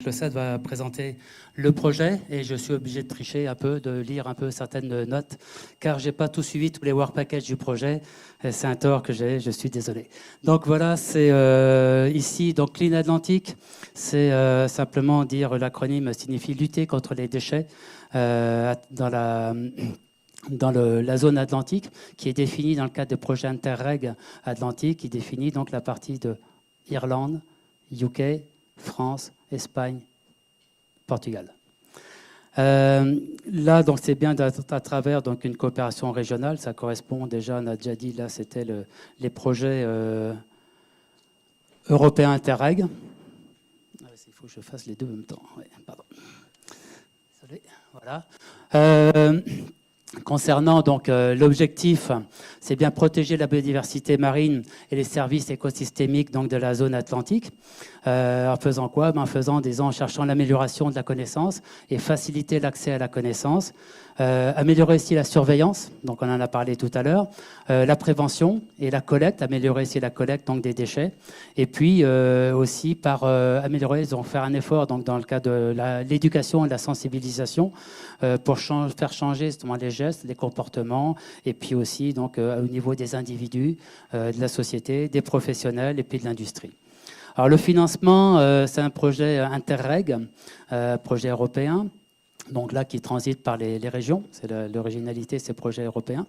Le SAD va présenter le projet et je suis obligé de tricher un peu, de lire un peu certaines notes, car j'ai pas tout suivi, tous les work packages du projet. C'est un tort que j'ai, je suis désolé. Donc voilà, c'est ici, donc Clean Atlantic, c'est simplement dire, l'acronyme signifie lutter contre les déchets dans la zone atlantique, qui est définie dans le cadre du projet Interreg Atlantique, qui définit donc la partie de Irlande, UK, France, Espagne, Portugal. Là, donc, c'est bien à travers donc, une coopération régionale. Ça correspond déjà, on a déjà dit, là, c'était les projets européens Interreg. Il faut que je fasse les deux en même temps. Oui, pardon. Désolé. Voilà. Concernant donc l'objectif, c'est bien protéger la biodiversité marine et les services écosystémiques donc de la zone atlantique. En faisant quoi? En cherchant l'amélioration de la connaissance et faciliter l'accès à la connaissance. Améliorer aussi la surveillance, donc on en a parlé tout à l'heure, la prévention et la collecte, améliorer aussi la collecte donc des déchets, et puis aussi par améliorer, donc faire un effort donc dans le cas de l'éducation et de la sensibilisation pour faire changer justement les gestes, les comportements, et puis aussi donc au niveau des individus, de la société, des professionnels et puis de l'industrie. Alors le financement, c'est un projet Interreg, projet européen. Donc là, qui transite par les régions, c'est l'originalité, ces projets européens.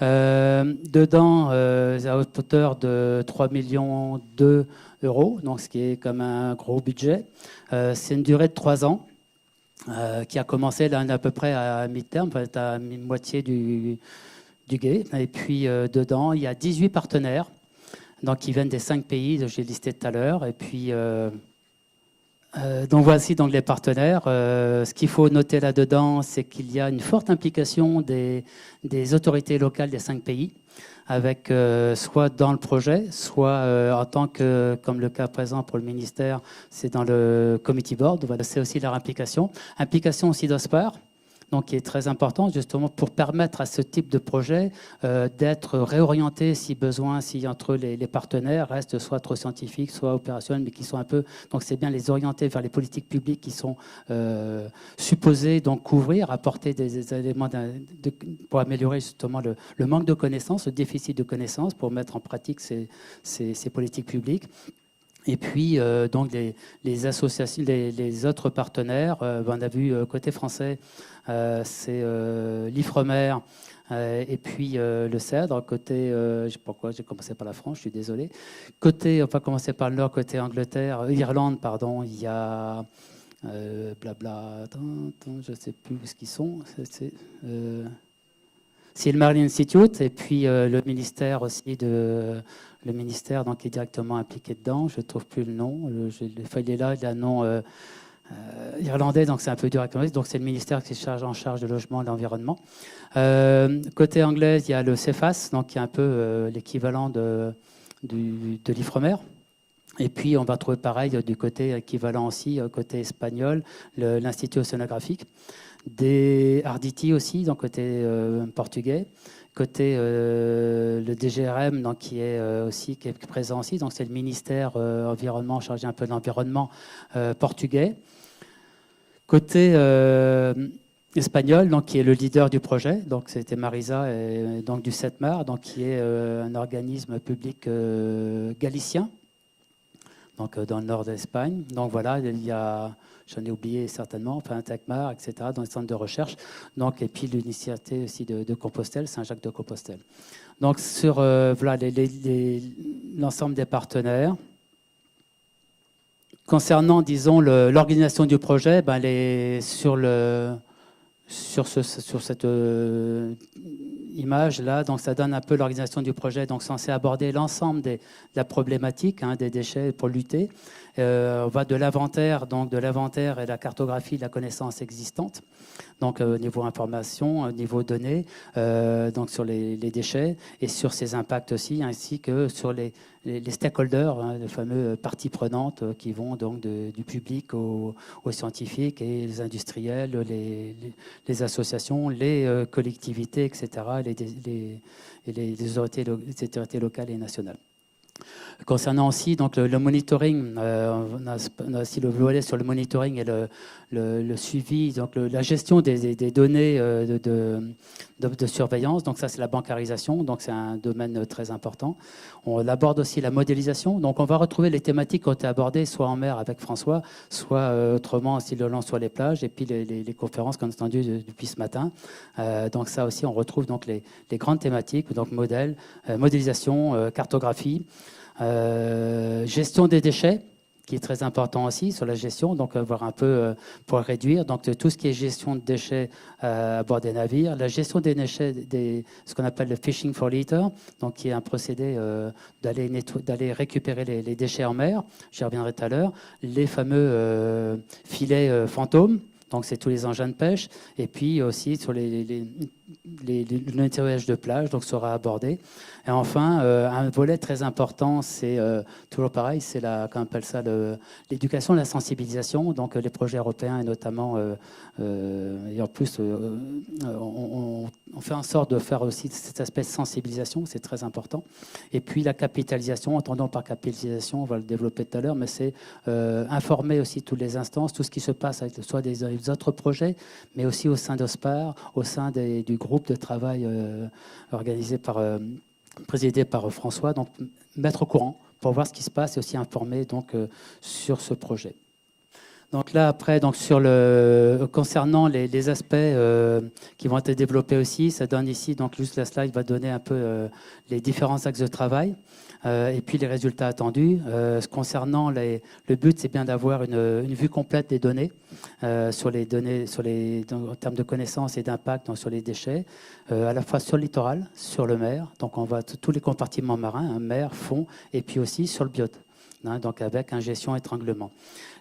Dedans, à hauteur de 3,2 millions d'euros, donc ce qui est comme un gros budget. C'est une durée de 3 ans, qui a commencé là, à peu près à mi-terme, à moitié du gué. Et puis dedans, il y a 18 partenaires, donc qui viennent des 5 pays que j'ai listés tout à l'heure. Et puis donc voici donc les partenaires. Ce qu'il faut noter là-dedans, c'est qu'il y a une forte implication des autorités locales des 5 pays, avec soit dans le projet, soit en tant que, comme le cas présent pour le ministère, c'est dans le committee board. Voilà, c'est aussi leur implication. Implication aussi d'OSPAR, donc qui est très important justement pour permettre à ce type de projet d'être réorienté si besoin, si entre les partenaires restent soit trop scientifiques, soit opérationnels, mais qui sont un peu, donc c'est bien les orienter vers les politiques publiques qui sont supposées donc couvrir, apporter des éléments pour améliorer justement le manque de connaissances, le déficit de connaissances, pour mettre en pratique ces politiques publiques. Et puis, donc, les associations, les autres partenaires, on a vu côté français, c'est l'Ifremer et puis le CEDRE. Côté, je ne sais pas pourquoi j'ai commencé par la France, je suis désolé. Côté, on va commencer par le Nord, côté Irlande, pardon, il y a blabla, je ne sais plus où ce qu'ils sont. C'est le Marine Institute et puis le ministère aussi le ministère donc, qui est directement impliqué dedans. Je ne trouve plus le nom. Il est là, il a un nom irlandais, donc c'est un peu dur à connaître. Donc c'est le ministère qui est en charge de logement et d'environnement. Côté anglais, il y a le CEFAS, donc qui est un peu l'équivalent de l'Ifremer. Et puis on va trouver pareil du côté équivalent aussi, côté espagnol, l'Institut océanographique. Des Arditi aussi, donc côté portugais. Côté le DGRM, donc, qui est présent aussi, donc c'est le ministère environnement chargé un peu de l'environnement portugais. Côté espagnol, donc qui est le leader du projet, donc c'était Marisa et donc du CETMAR, donc qui est un organisme public galicien, donc dans le nord d'Espagne. Donc voilà, il y a, j'en ai oublié certainement, enfin Tecmar, etc., dans les centres de recherche. Donc, et puis l'initiative aussi de Compostelle, Saint-Jacques-de-Compostelle. Donc sur voilà, l'ensemble des partenaires. Concernant, disons, l'organisation du projet, sur cette image-là, donc ça donne un peu l'organisation du projet, donc censé aborder l'ensemble de la problématique des déchets pour lutter. On va de l'inventaire et la cartographie de la connaissance existante, donc niveau information, niveau données, donc sur les déchets et sur ses impacts aussi, ainsi que sur les stakeholders, les fameux parties prenantes qui vont donc du public aux scientifiques et les industriels, les associations, les collectivités, etc., les autorités locales et nationales. Concernant aussi donc, le monitoring, on a aussi le volet sur le monitoring et le suivi, donc la gestion des données de surveillance. Donc ça, c'est la bancarisation, donc c'est un domaine très important. On aborde aussi la modélisation. Donc on va retrouver les thématiques qui ont été abordées, soit en mer avec François, soit autrement, si le long sur les plages, et puis les conférences qu'on a entendues depuis ce matin. Donc ça aussi, on retrouve donc les grandes thématiques, donc modélisation, cartographie, gestion des déchets, qui est très important aussi sur la gestion, donc voir un peu pour réduire donc tout ce qui est gestion de déchets à bord des navires, la gestion des déchets, ce qu'on appelle le fishing for litter, donc qui est un procédé d'aller récupérer les déchets en mer. J'y reviendrai tout à l'heure. Les fameux filets fantômes. Donc, c'est tous les engins de pêche. Et puis aussi sur le nettoyage de plage, donc sera abordé. Et enfin, un volet très important, c'est toujours pareil, c'est qu'on appelle ça l'éducation, la sensibilisation. Donc, les projets européens et notamment, et en plus, on fait en sorte de faire aussi cet aspect de sensibilisation, c'est très important. Et puis, la capitalisation, entendons par capitalisation, on va le développer tout à l'heure, mais c'est informer aussi toutes les instances, tout ce qui se passe avec soit des autres projets, mais aussi au sein d'OSPAR, au sein du groupe de travail présidé par François, donc mettre au courant pour voir ce qui se passe et aussi informer donc, sur ce projet. Donc là, après, donc concernant les aspects qui vont être développés aussi, ça donne ici, donc juste la slide va donner un peu les différents axes de travail et puis les résultats attendus. Concernant le but, c'est bien d'avoir une vue complète des données sur les données, en termes de connaissances et d'impact sur les déchets, à la fois sur le littoral, sur le mer, donc on voit tous les compartiments marins, mer, fond, et puis aussi sur le biote. Donc avec ingestion, étranglement.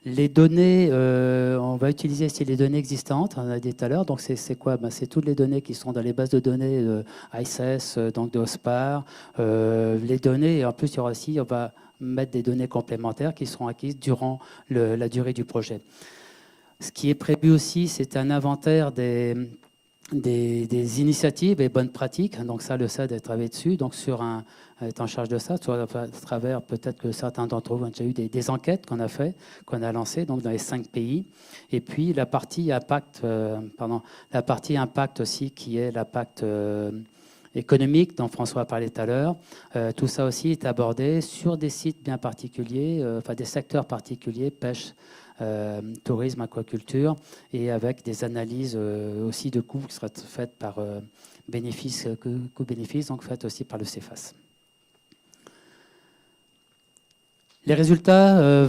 Les données, on va utiliser ici les données existantes, on a dit tout à l'heure. Donc c'est quoi? C'est toutes les données qui sont dans les bases de données de ICES, donc de OSPAR. Les données, et en plus il y aura aussi, on va mettre des données complémentaires qui seront acquises durant la durée du projet. Ce qui est prévu aussi, c'est un inventaire des initiatives et bonnes pratiques. Donc ça, le SAD a travaillé dessus. Donc est en charge de ça, soit à travers peut-être que certains d'entre vous ont déjà eu des enquêtes qu'on a lancées donc dans les 5 pays. Et puis la partie impact, aussi qui est l'impact économique dont François a parlé tout à l'heure. Tout ça aussi est abordé sur des sites bien particuliers, des secteurs particuliers, pêche, tourisme, aquaculture, et avec des analyses aussi de coûts qui seraient faites par coût-bénéfice, donc faites aussi par le CEFAS. Les résultats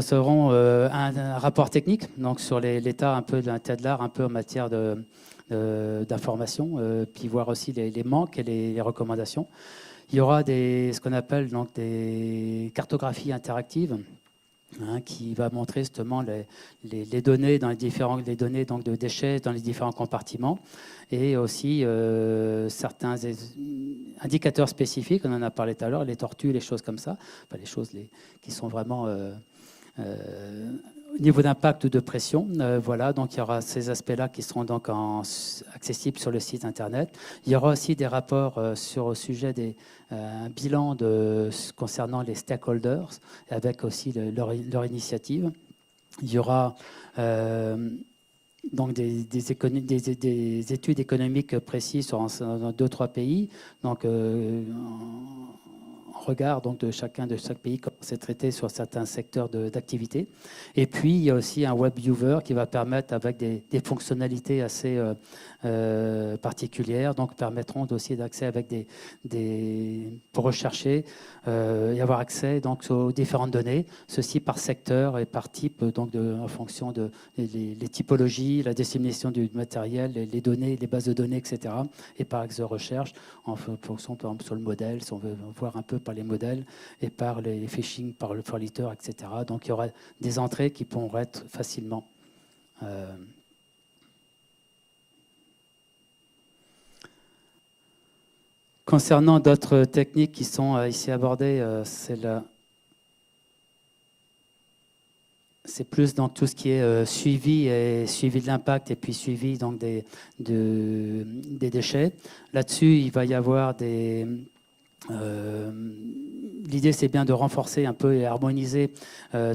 seront un rapport technique, donc sur l'état un peu de l'art, un peu en matière d'information, puis voir aussi les manques et les recommandations. Il y aura ce qu'on appelle donc des cartographies interactives, qui va montrer justement les données dans les données donc de déchets dans les différents compartiments, et aussi certains indicateurs spécifiques, on en a parlé tout à l'heure, les tortues, les choses comme ça, les choses qui sont vraiment au niveau d'impact ou de pression. Voilà, donc il y aura ces aspects-là qui seront donc accessibles sur le site internet. Il y aura aussi des rapports au sujet un bilan concernant les stakeholders, avec aussi leur initiative. Il y aura donc des études économiques précises dans 2-3 pays. Donc regard donc, de chaque pays, comment c'est traité sur certains secteurs d'activité. Et puis, il y a aussi un web viewer qui va permettre, avec des fonctionnalités assez particulières, donc permettront aussi d'accès avec pour rechercher et avoir accès donc, aux différentes données, ceci par secteur et par type, donc en fonction les typologies, la dissémination du matériel, les données, les bases de données, etc. Et par axe de recherche, en fonction, par exemple, sur le modèle, si on veut voir un peu par les modèles, et par les phishing, par le for litter, etc. Donc il y aura des entrées qui pourront être facilement Concernant d'autres techniques qui sont ici abordées, c'est plus dans tout ce qui est suivi de l'impact et puis suivi donc des déchets. Là-dessus, il va y avoir des l'idée, c'est bien de renforcer un peu et harmoniser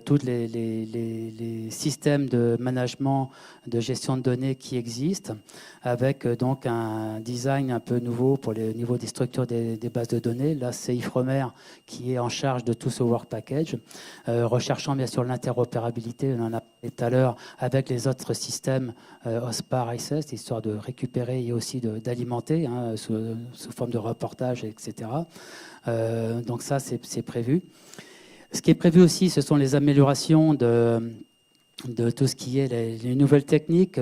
tous les systèmes de management, de gestion de données qui existent, avec donc un design un peu nouveau pour le niveau des structures des bases de données. Là, c'est Ifremer qui est en charge de tout ce work package, recherchant bien sûr l'interopérabilité, on en a parlé tout à l'heure, avec les autres systèmes OSPAR, ICES, histoire de récupérer et aussi d'alimenter sous forme de reportage, etc. Donc ça, c'est prévu. Ce qui est prévu aussi, ce sont les améliorations de tout ce qui est les nouvelles techniques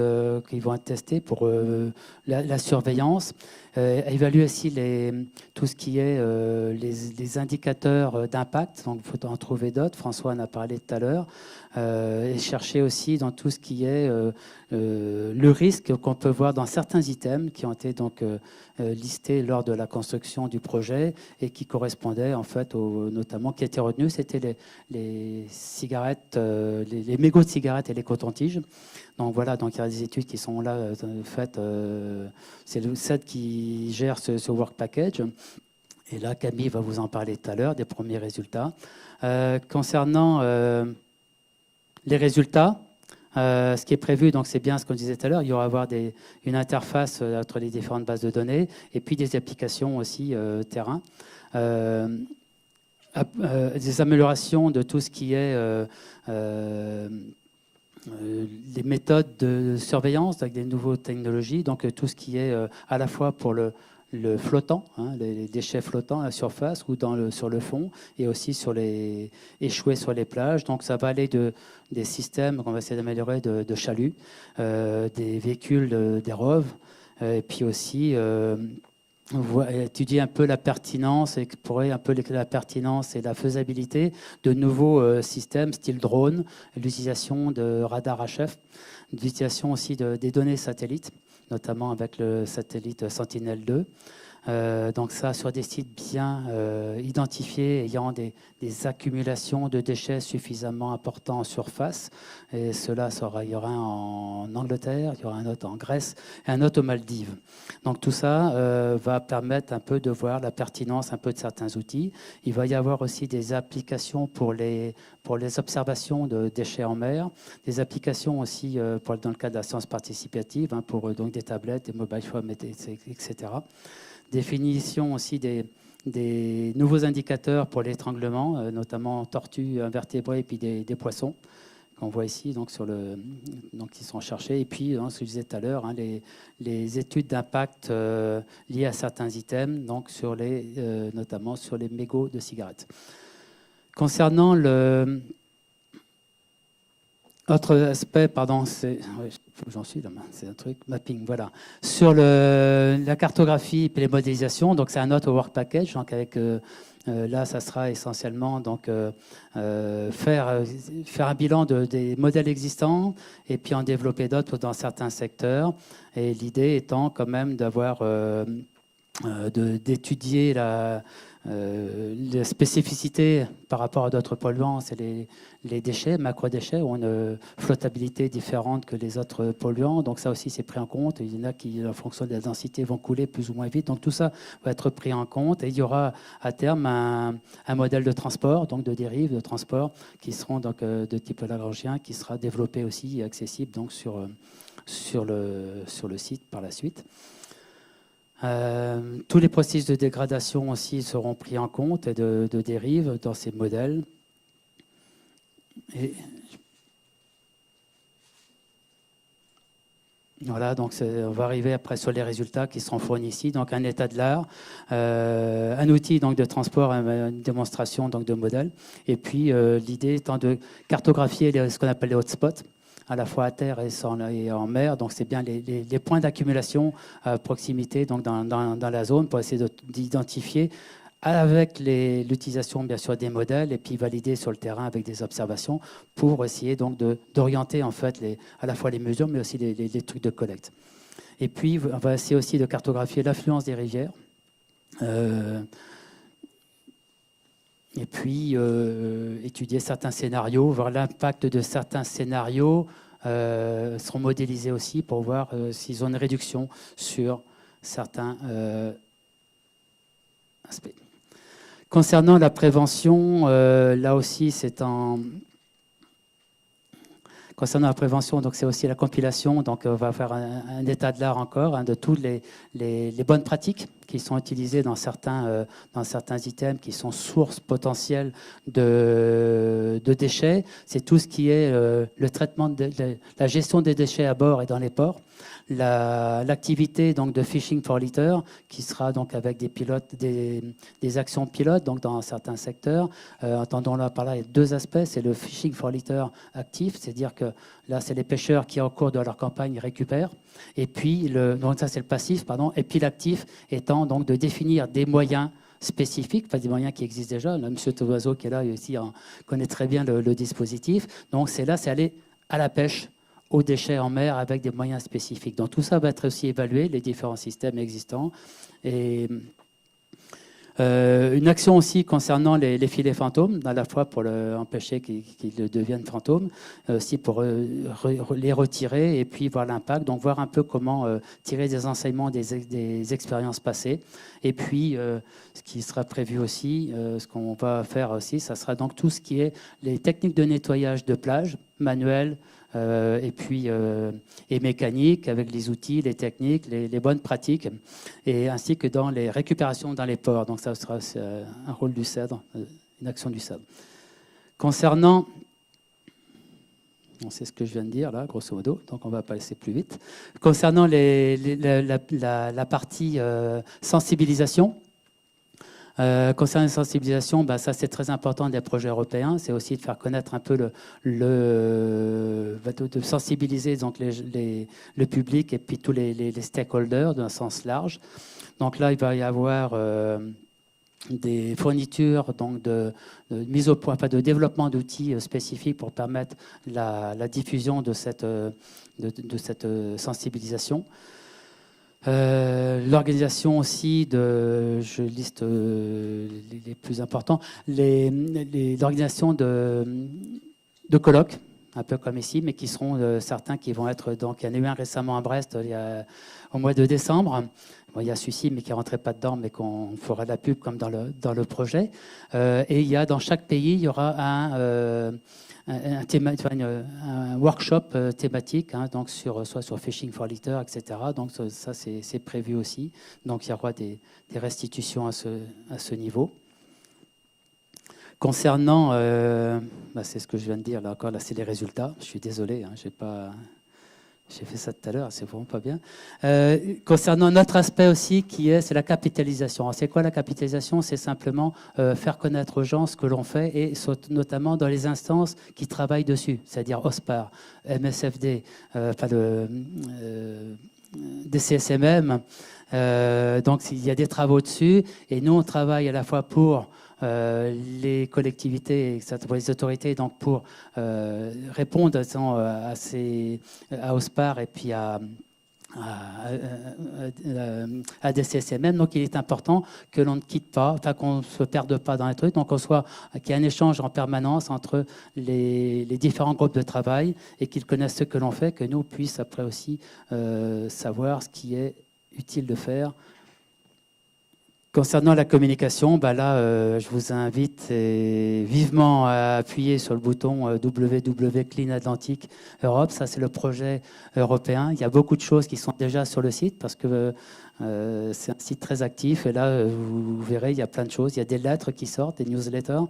qui vont être testées pour la surveillance. Évaluer aussi tout ce qui est les indicateurs d'impact. Donc, il faut en trouver d'autres. François en a parlé tout à l'heure. Et chercher aussi dans tout ce qui est le risque qu'on peut voir dans certains items qui ont été donc listés lors de la construction du projet et qui correspondaient en fait notamment qui étaient retenus, c'était les cigarettes, les mégots de cigarettes et les cotons-tiges. Donc voilà, donc il y a des études qui sont là faites. C'est le SED qui gère ce work package. Et là, Camille va vous en parler tout à l'heure des premiers résultats. Concernant les résultats, ce qui est prévu, donc c'est bien ce qu'on disait tout à l'heure, il y aura avoir une interface entre les différentes bases de données et puis des applications aussi terrain. Des améliorations de tout ce qui est les méthodes de surveillance avec des nouvelles technologies, donc tout ce qui est à la fois pour le flottant, les déchets flottants à la surface ou sur le fond, et aussi échoués sur les plages. Donc ça va aller des systèmes qu'on va essayer d'améliorer de chaluts, des véhicules, des ROV, et puis aussi étudier un peu la pertinence, explorer un peu la pertinence et la faisabilité de nouveaux systèmes style drone, l'utilisation de radars HF, l'utilisation aussi des données satellites, notamment avec le satellite Sentinel-2. Donc ça, sur des sites bien identifiés, ayant des accumulations de déchets suffisamment importants en surface. Et cela, il y aura un en Angleterre, il y aura un autre en Grèce et un autre aux Maldives. Donc tout ça va permettre un peu de voir la pertinence un peu de certains outils. Il va y avoir aussi des applications pour les observations de déchets en mer, des applications aussi dans le cadre de la science participative, pour donc des tablettes, des mobile phones, etc. Définition aussi des nouveaux indicateurs pour l'étranglement, notamment tortues, invertébrés et puis des poissons qu'on voit ici, donc qui sont cherchés. Et puis, ce que je disais tout à l'heure, les études d'impact liées à certains items, donc notamment sur les mégots de cigarettes. Concernant autre aspect, pardon, j'en suis là, c'est un truc, mapping, voilà. Sur la cartographie et les modélisations, donc c'est un autre work package, donc avec, là, ça sera essentiellement donc, faire un bilan des modèles existants et puis en développer d'autres dans certains secteurs. Et l'idée étant quand même d'étudier la spécificité par rapport à d'autres polluants, c'est les déchets, macro-déchets, ont une flottabilité différente que les autres polluants. Donc ça aussi, c'est pris en compte. Il y en a qui, en fonction de la densité, vont couler plus ou moins vite. Donc tout ça va être pris en compte. Et il y aura à terme un modèle de transport, donc de dérive, de transport, qui seront donc, de type lagrangien, qui sera développé aussi et accessible donc, sur le site par la suite. Tous les processus de dégradation aussi seront pris en compte et de dérive dans ces modèles. Et voilà, donc on va arriver après sur les résultats qui seront fournis ici. Donc un état de l'art, un outil donc de transport, une démonstration donc de modèles. Et puis l'idée étant de cartographier ce qu'on appelle les hotspots, à la fois à terre et en mer. Donc, c'est bien les points d'accumulation à proximité donc dans la zone pour essayer d'identifier avec l'utilisation, bien sûr, des modèles et puis valider sur le terrain avec des observations pour essayer donc d'orienter en fait à la fois les mesures mais aussi les trucs de collecte. Et puis, on va essayer aussi de cartographier l'affluence des rivières. Et puis, étudier certains scénarios, voir l'impact de certains scénarios seront modélisés aussi pour voir s'ils ont une réduction sur certains aspects. Concernant la prévention, là aussi, concernant la prévention, donc c'est aussi la compilation. Donc, on va faire un état de l'art encore, de toutes les bonnes pratiques qui sont utilisées dans certains items qui sont sources potentielles de déchets. C'est tout ce qui est le traitement, la gestion des déchets à bord et dans les ports. L'activité donc de Fishing for Litter, qui sera donc avec des pilotes, des actions pilotes donc dans certains secteurs. Entendons-là par là, il y a deux aspects. C'est le Fishing for Litter actif, c'est-à-dire que là, c'est les pêcheurs qui, au cours de leur campagne, récupèrent. Et puis, donc ça, c'est le passif, pardon. Et puis l'actif étant donc de définir des moyens spécifiques, enfin des moyens qui existent déjà. Là, M. Tovazo, qui est là, aussi, connaît très bien le dispositif. Donc, c'est aller à la pêche aux déchets en mer avec des moyens spécifiques. Donc tout ça va être aussi évalué, les différents systèmes existants. Et une action aussi concernant les filets fantômes, à la fois pour empêcher qu'ils deviennent fantômes, aussi pour les retirer et puis voir l'impact. Donc voir un peu comment tirer des enseignements des expériences passées. Et puis ce qui sera prévu aussi, ce qu'on va faire aussi, ça sera donc tout ce qui est les techniques de nettoyage de plage, manuelles, et mécanique avec les outils, les techniques, les bonnes pratiques, et ainsi que dans les récupérations dans les ports. Donc ça sera un rôle du CEDRE, une action du CEDRE. Concernant, c'est ce que je viens de dire là, grosso modo, donc on va passer plus vite. Concernant la partie sensibilisation, concernant la sensibilisation, ça c'est très important des projets européens, c'est aussi de faire connaître un peu de sensibiliser donc le public et puis tous les stakeholders d'un sens large. Donc là, il va y avoir des fournitures donc de mise au point, de développement d'outils spécifiques pour permettre la diffusion de cette sensibilisation. L'organisation aussi je liste les plus importants, l'organisation de colloques, un peu comme ici, mais qui seront certains qui vont être, donc il y en a eu un récemment à Brest au mois de décembre. Bon, il y a celui-ci, mais qui ne rentrait pas dedans, mais qu'on fera de la pub comme dans le projet. Et il y a dans chaque pays, il y aura un workshop thématique, donc soit sur Fishing for Litter, etc. Donc ça, c'est prévu aussi. Donc il y aura des restitutions à ce niveau. Concernant, c'est ce que je viens de dire, là encore, là c'est les résultats. Je suis désolé, j'ai fait ça tout à l'heure, c'est vraiment pas bien. Concernant notre aspect aussi, c'est la capitalisation. Alors, c'est quoi la capitalisation? C'est simplement faire connaître aux gens ce que l'on fait, et notamment dans les instances qui travaillent dessus, c'est-à-dire OSPAR, MSFD, DCSMM. Donc il y a des travaux dessus, et nous on travaille à la fois pour les collectivités, pour les autorités, donc pour répondre à OSPAR et puis à DCSMM. Donc il est important que l'on ne quitte pas, qu'on ne se perde pas dans les trucs, donc qu'il y ait un échange en permanence entre les différents groupes de travail, et qu'ils connaissent ce que l'on fait, que nous puissions après aussi savoir ce qui est utile de faire. Concernant la communication, je vous invite vivement à appuyer sur le bouton www Clean Atlantic Europe. Ça, c'est le projet européen. Il y a beaucoup de choses qui sont déjà sur le site, parce que c'est un site très actif. Et là, vous verrez, il y a plein de choses. Il y a des lettres qui sortent, des newsletters.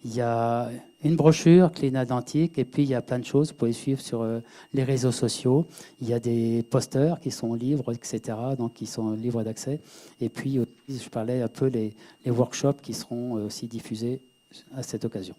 Il y a une brochure Clean Atlantic, et puis il y a plein de choses. Vous pouvez suivre sur les réseaux sociaux. Il y a des posters qui sont libres, etc., donc qui sont libres d'accès. Et puis, je parlais un peu les workshops qui seront aussi diffusés à cette occasion.